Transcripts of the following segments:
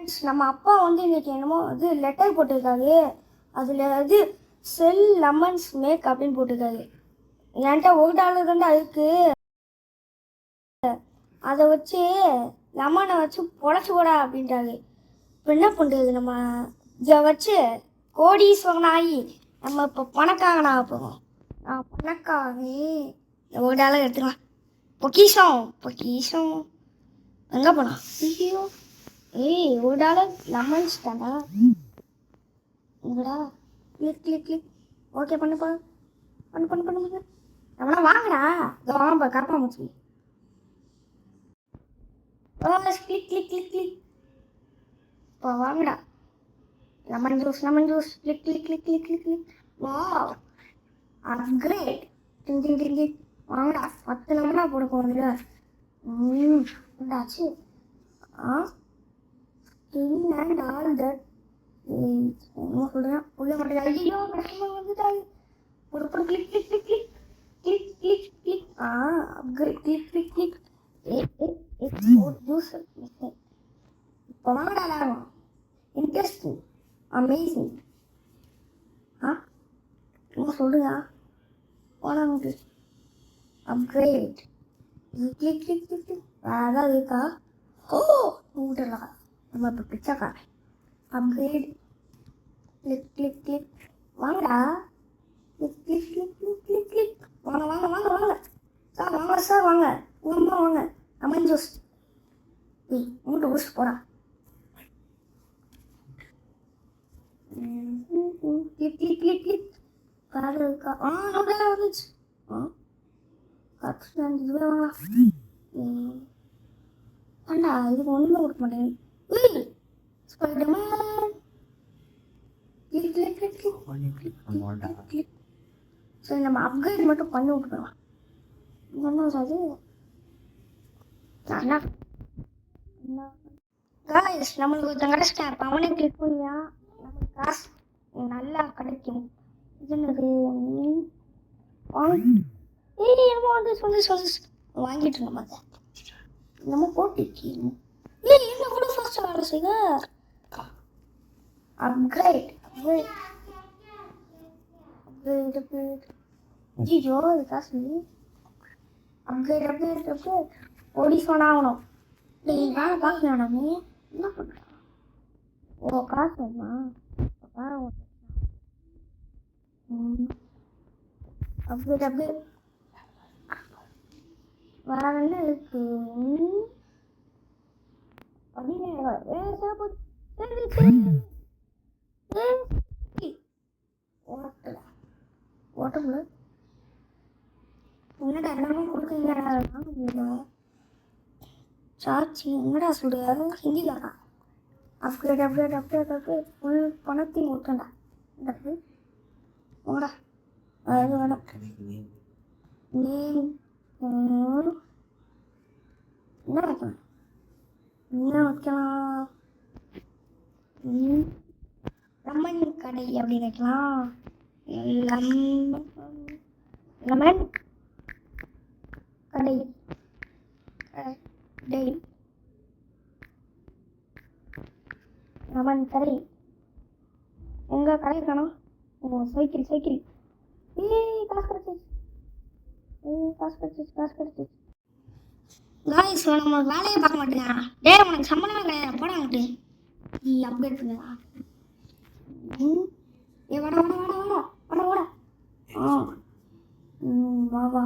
Friends, நம்ம அப்பா வந்து இன்னைக்கு என்னமோ இது லெட்டர் போட்டிருக்காரு. அதில் இது செல் லெமன்ஸ் மேக் அப்படின்னு போட்டிருக்காரு. என்கிட்ட $1 தாண்டா இருக்கு. அதை வச்சு லெமனை வச்சு பொழைச்சி போடா அப்படின்ட்டாரு. இப்போ என்ன பண்ணுறது? நம்ம இதை வச்சு கோடீஸ்வரன் ஆகி நம்ம இப்போ பணக்காரனா போகிறோம். நான் பணக்காரனே. $1 எடுத்துக்கலாம். பொக்கிஷம் பொக்கிஷம் எங்கே போனா? ஐயோ, ஏய் $1 லெமன்ஸ் தாண்டா. இங்கடா கிளிக் கிளிக் கிளிக். ஓகே பண்ணுப்பா, பண்ணு பண்ணு பண்ணு பண்ணு. நம்மளா வாங்கடா. இதோ வாங்கப்பா கரப்பா முச்சு. Click click click click. இப்போ வாங்கடா. Lemon juice click click click click click click. Wow, upgrade. Ding ding ding ding. வாங்கடா, 10 லெமனா போட போகிறீங்க. உண்டாச்சு. Skin and all that. என்ன சொல்கிறேன் உள்ள மாட்டேன். ஐயோ கஸ்டமர் வந்துட்டாங்க. ஒரு click click click click click click click. Upgrade click click click. Juice. இப்போ வாங்கடா லாபம். Interesting, amazing. என்ன சொல்லுங்க? போனாங்க. Upgrade click click click click. வேறு ஏதாவது இருக்கா? விட்டுடலாம். நம்ம இப்போ பிச்சைக்காரன். Upgrade click click click. வாங்கடா. Click click click click click click. வாங்க வாங்க வாங்க வாங்க சார், வாங்க சார், வாங்க ஊருமா வாங்க. Lemon juice. உங்கள்கிட்ட ஊசி போடா. Click click click click. Card இருக்கா? நல்லா வந்துச்சு. இதுவே வாங்கலாம். அண்ணா இதுக்கு ஒன்றுமே கொடுக்க மாட்டேன். Spiderman. Click click click click click. சரி, நம்ம அப்கிரேட் மட்டும் பண்ணி விட்டுக்கலாம். என்ன அது? காய்ஸ், நம்மளுக்கு ஒருத்தன் கிடைச்சிட்டேன். இப்போ அவனே கிளிக் பண்ணியா நமக்கு காசு நல்லா கிடைக்கும். இது என்னது? என்னமோ வந்து சொல்லி சொல்லி வாங்கிட்டு நம்ம அதை நம்ம போட்டிக்கு. என்ன கூட ஃபர்ஸ்ட் வேலை செய்ய. Upgrade upgrade upgrade upgrade. Jijo இது காசு. Upgrade upgrade upgrade. ஓடி சொன்னாகணும். வேலை பார்க்கணும். நம்ம என்ன பண்ணுறோம்? காசு வேணுமா? Upgrade upgrade. வேற என்ன இருக்கு? ஓட்டமுல என்னடா எல்லாமே கொடுக்குறீங்க. சாட்சி என்னடா சொல்ற? ஹிந்திக்காரா? Upgrade upgrade upgrade upgrade. Full பணத்தையும் ஊட்டண்டா. ஓடா அது வேணும். என்ன வைக்கலாம்? என்ன வைக்கலாம்? லெமன் கடை அப்படின்னு வைக்கலாம். லெமன் கடை லெமன் கடை. எங்க கடை காணோம். Cycle cycle. காசு கிடைச்சிச்சு. காசு கிடைச்சிச்சு காசு கிடைச்சிச்சு. காய்ஸ், நம்ம வேலையை பார்க்க மாட்டேங்க. உனக்கு சம்பளமே கிடையாது. போட மாட்டேன். நீ அப்டேட் பண்ணுறா. வாடா வாடா வாடா வாடா வாடா வாடா. வா வா.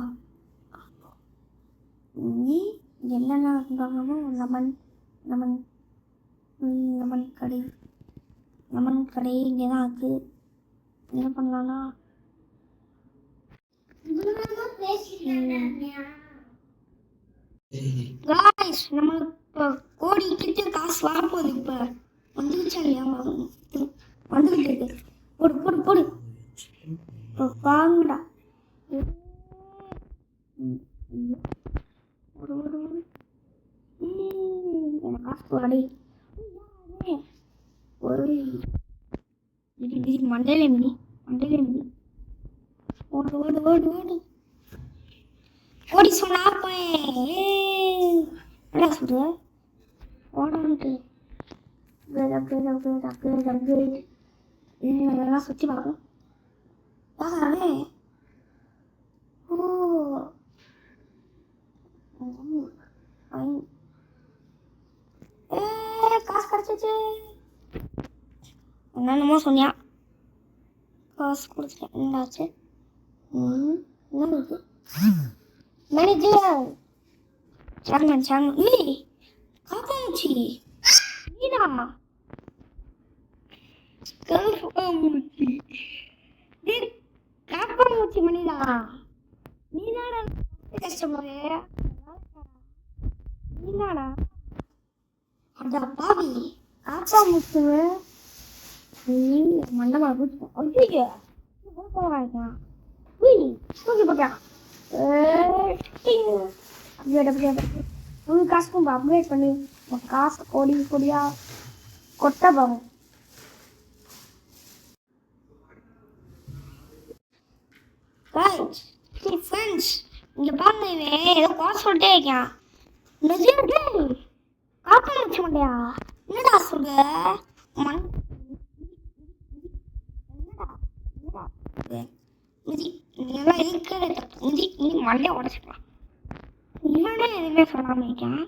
என்னென்ன வாங்கணுமோ லெமன் லெமன் லெமன் கடை. லெமன் கடை இங்கே தான் இருக்குது. என்ன பண்ணலான்னா காய்ஸ், நம்ம இப்போ கோடி கிட்ட காசு வரப்போகுது. இப்போ வந்துருச்சா இல்லையா? வந்துக்கிட்டு இருக்கு. போடு போடு போடு. இப்போ வாங்கடா. ஒரு ஒரு ஒரு எனக்கு காசு போடாடி. ஒரு மண்டையில மினி மண்டையில மினி. ஓடு ஓடு ஓடு ஓடு. ஓடி சொன்னா என்ன சொல்ற? ஓடான்ட்டு அப்கிரேட் இதெல்லாம் சுற்றி பார்க்கணும். பாருங்க. ஓ காசு கிடச்சிச்சு. என்னென்னமோ சொன்னியா, காசு கொடுத்துட்டேன். என்னாச்சு? என்ன இது மேனேஜர் சேர்மன் ஏய் காப்பாச்சி நீடா காப்பாமூச்சி காப்பாமூச்சி மணிடா நீதாடா கஷ்டமாவே நீதாடா அடா பாவி காப்பாமூச்சி நீ மண்டமா போச்சு. ஐயோ போறாங்க தூக்கி போட்டா ஃபுல் காசுக்கும் அப்கிரேட் பண்ணி காசு கோடி கொடியா கொட்ட போகும். ஃப்ரெண்ட்ஸ் இங்க பாருங்க, இவன் ஏதோ காசு சொல்லிட்டே இருக்கான். காப்பா வச்சு முடியா என்னடா சொல்ற இதெல்லாம் இருக்கிற மண்டையை உடச்சிக்கலாம். இவனே எதுவுமே சொல்லாம இருக்கான்.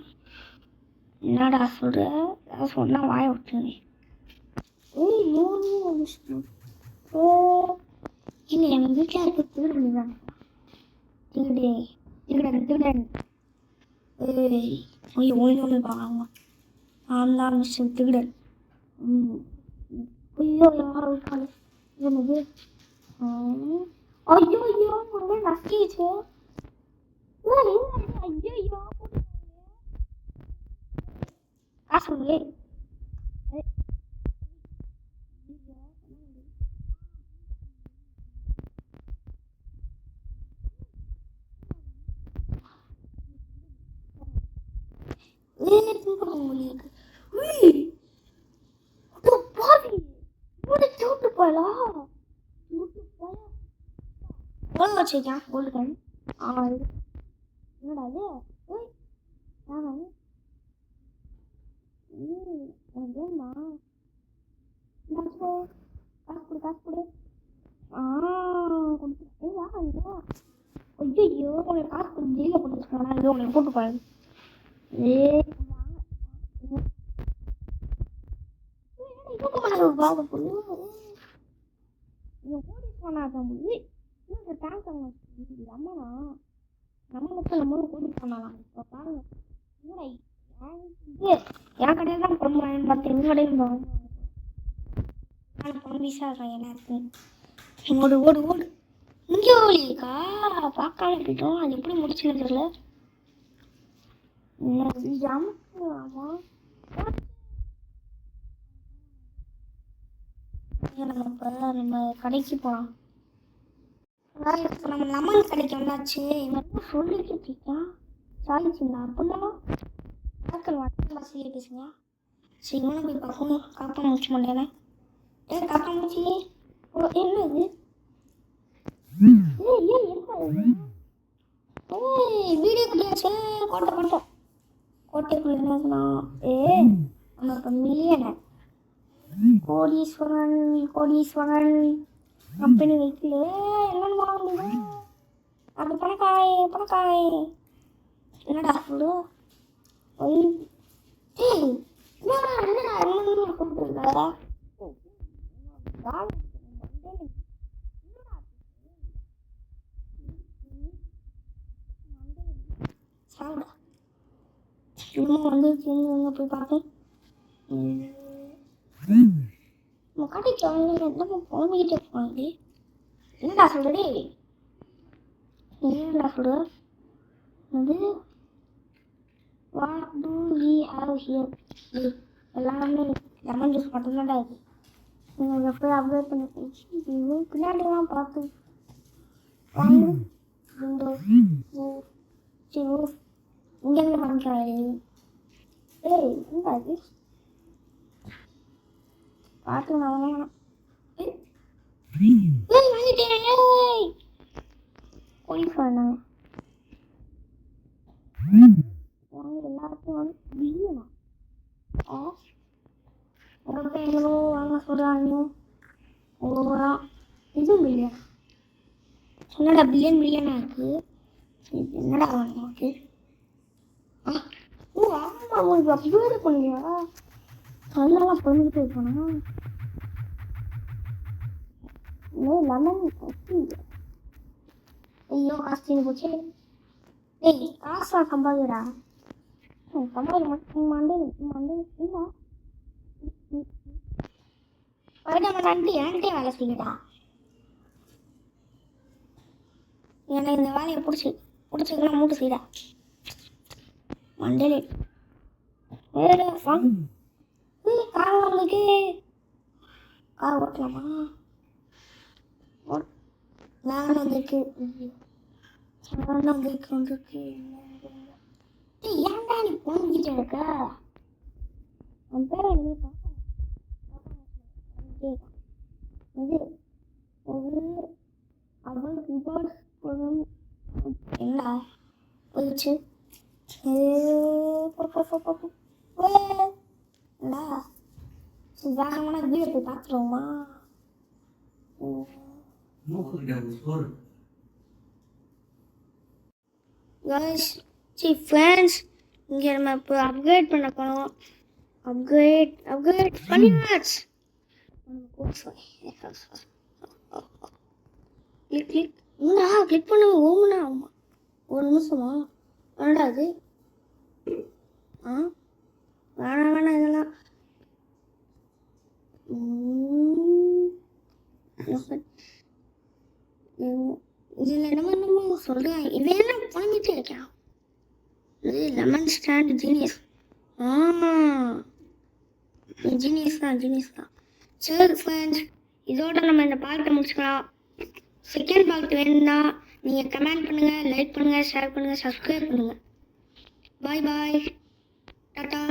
என்னடா சொல்ற சொன்னா வாய விட்டுருங்க. இல்லை எங்கள் வீட்டில் இருக்க திருடு பண்ணிதான் திருடன் ஒழுங்கு பார்க்காங்க. நான் தான் மிஸ்டர் திருடன். ஐயோ யாரோ இருக்காது என்னது ஐயோ ஐயோ நல்லா நக்கிச்சு. ஐயோ காசு வச்சிருக்கேன் கோல்டு கன். என்னடா இது வேணுமா காசு கொடு காசு கொடு ஐயோ உனக்கு காசு கொடு ஜெயில போட்டு வச்சுக்கோனா இது உனக்கு போட்டு பாருங்க. நம்மளும் கூட்டி பண்ணலாம். இப்போ பாருங்க என் கடையில் தான் பொண்ணு வாங்கி பார்த்து எங்கள் கடையில் பொண்ணு வீசா இருக்கேன். எல்லாருக்கும் ஓடு ஓடு ஓடு இங்கே ஓடிக்கா பார்க்காம போயிட்டோம். அது எப்படி முடிச்சுன்னு தெரியல. ஆமாம் நம்ம கடைக்கு போகலாம். நம்ம லெமன் கடைக்கு வந்தாச்சு. இவன் சொல்லிக்கிட்டு இருக்கான் சாலிச்சுங்களா அப்படின்னா வாசிலே பேசுங்க. சரி இவனை போய் பார்க்கணும். காப்பா முடிச்சு மாட்டேன். காப்பா முடிச்சு என்ன இது வீடியோ குட்டியாச்சு. கோட்டைக்குள்ள என்ன நம்ம மில்லியன கோடீஸ்வரன் கம்பெனி வைக்கல என்னன்னு வாங்க முடியும். அது பணக்காய் என்னடா சொல்லு வந்து போய் பார்த்தேன். கடைக்கு என்னமோ குழம்பிக்கிட்டே இருப்பாங்க. என்னடா சொல்றே என்னடா சொல்ற அது what do we have here எல்லாமே லெமன் ஜூஸ் மட்டும்தான்டா இது. நீங்கள் போய் அப்டேட் பண்ணி பின்னாடிலாம் பார்த்து வாங்க விண்டோ சரி இங்கேருந்து பண்ணிக்கிறாரு. என்ன அது பார்த்து நான் வாங்கிட்டேன். போலீஸ் வேணாங்க எல்லாருக்கும் வந்து பில்லுனா எங்களும் வாங்க சொல்கிறாங்க ஓவரா இதுவும் பில்லியன் என்னடா பில்லியனாக இருக்குது என்னடா நமக்கு ஓ ஆமாம் அவங்களுக்கு அப்கிரேட் பண்ணியா அதெல்லாம் பண்ணிக்கிட்டே இருப்பானா லெமன் ஐயோ காசு போச்சு ஏய் காசா சம்பாதிடா சம்பாதி மட்டும் மண்டே இல்லை நம்ம நன்றி என்கிட்டே வேலை செய்யடா ஏன்னா இந்த வேலையை பிடிச்சிக்கலாம் மூட்டு செய்யடா மண்டே வேறு கார் வாங்களுக்கு கார் ஓட்டலாமா வேன் வந்துருக்கு ஏன்டா நீ போங்கிட்டு இருக்க என் பேரை எழுதிருக்கா இது ஒரு அவள் என்ன போயிடுச்சு வேகமான வீடு போய் பார்த்துருவோமா ஃப்ரெண்ட்ஸ் இங்கே நம்ம இப்போ அப்கிரேட் பண்ண போனோம் அப்கிரேட் பண்ணியாச்சு கிளிக் பண்ண ஓமுனா ஆகுமா ஒரு நிமிஷமா வேணடா அது வேணாம் இதெல்லாம் இதில் என்னமோ சொல்கிறேன் இது என்ன பண்ணிட்டே இருக்கான் இது லெமன் ஸ்டாண்ட் ஜீனியஸ் ஜீனியஸ் தான் சரி ஃப்ரெண்ட்ஸ் இதோட நம்ம இந்த பார்ட்டை முடிச்சுக்கலாம் செகண்ட் பார்ட் வேணும்னா நீங்கள் கமெண்ட் பண்ணுங்கள் லைக் பண்ணுங்கள் ஷேர் பண்ணுங்கள் சப்ஸ்கிரைப் பண்ணுங்கள் பாய் டாட்டா